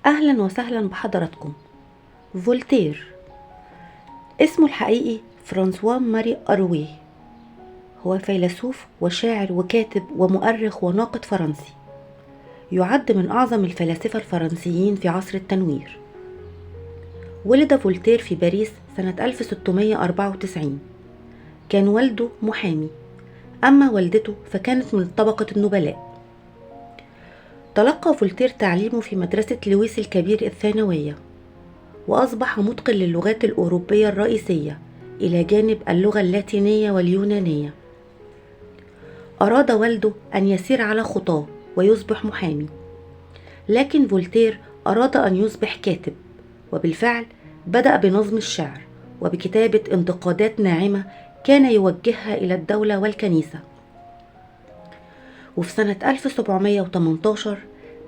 أهلا وسهلا بحضراتكم. فولتير اسمه الحقيقي فرانسوا ماري أرويه، هو فيلسوف وشاعر وكاتب ومؤرخ وناقد فرنسي، يعد من أعظم الفلاسفة الفرنسيين في عصر التنوير. ولد فولتير في باريس سنة 1694. كان والده محامي، أما والدته فكانت من طبقة النبلاء. تلقى فولتير تعليمه في مدرسة لويس الكبير الثانوية، وأصبح متقن للغات الأوروبية الرئيسية إلى جانب اللغة اللاتينية واليونانية. أراد والده أن يسير على خطاه ويصبح محامي، لكن فولتير أراد أن يصبح كاتب، وبالفعل بدأ بنظم الشعر وبكتابة انتقادات ناعمة كان يوجهها إلى الدولة والكنيسة. وفي سنة 1718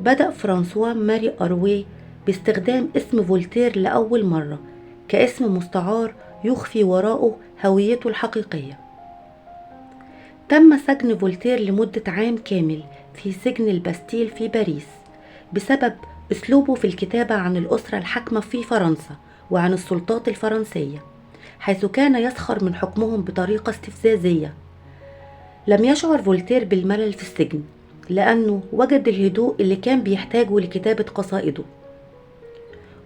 بدأ فرانسوا ماري أرويه باستخدام اسم فولتير لأول مرة كاسم مستعار يخفي وراءه هويته الحقيقية. تم سجن فولتير لمدة عام كامل في سجن الباستيل في باريس بسبب أسلوبه في الكتابة عن الأسرة الحاكمة في فرنسا وعن السلطات الفرنسية، حيث كان يسخر من حكمهم بطريقة استفزازية. لم يشعر فولتير بالملل في السجن، لأنه وجد الهدوء اللي كان بيحتاجه لكتابة قصائده.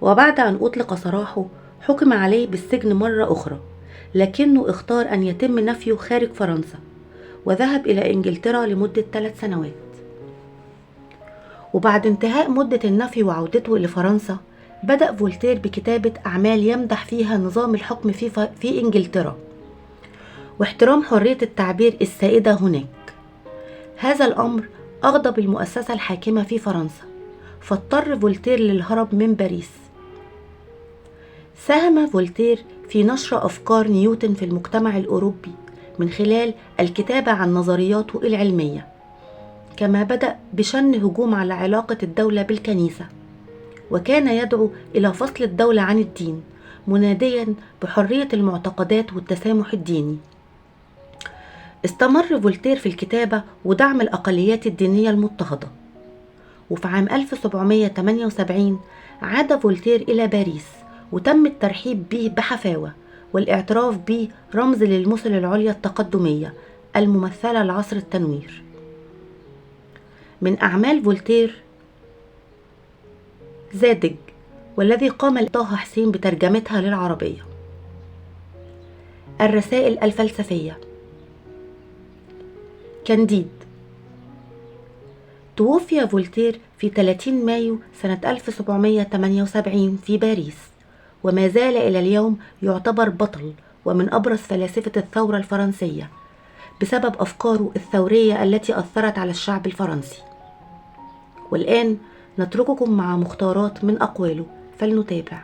وبعد أن أطلق سراحه حكم عليه بالسجن مرة أخرى، لكنه اختار أن يتم نفيه خارج فرنسا، وذهب إلى إنجلترا لمدة 3 سنوات. وبعد انتهاء مدة النفي وعودته لفرنسا، بدأ فولتير بكتابة أعمال يمدح فيها نظام الحكم في إنجلترا واحترام حرية التعبير السائدة هناك. هذا الأمر أغضب المؤسسة الحاكمة في فرنسا، فاضطر فولتير للهرب من باريس. ساهم فولتير في نشر أفكار نيوتن في المجتمع الأوروبي من خلال الكتابة عن نظرياته العلمية، كما بدأ بشن هجوم على علاقة الدولة بالكنيسة، وكان يدعو إلى فصل الدولة عن الدين، مناديا بحرية المعتقدات والتسامح الديني. استمر فولتير في الكتابة ودعم الأقليات الدينية المضطهدة. وفي عام 1778 عاد فولتير إلى باريس، وتم الترحيب به بحفاوة والاعتراف به رمز للمثل العليا التقدمية الممثلة لعصر التنوير. من أعمال فولتير زادج، والذي قام طه حسين بترجمتها للعربية. الرسائل الفلسفية. كانديد. توفي فولتير في 30 مايو سنة 1778 في باريس، وما زال إلى اليوم يعتبر بطل ومن أبرز فلاسفة الثورة الفرنسية بسبب أفكاره الثورية التي أثرت على الشعب الفرنسي. والآن نترككم مع مختارات من أقواله، فلنتابع.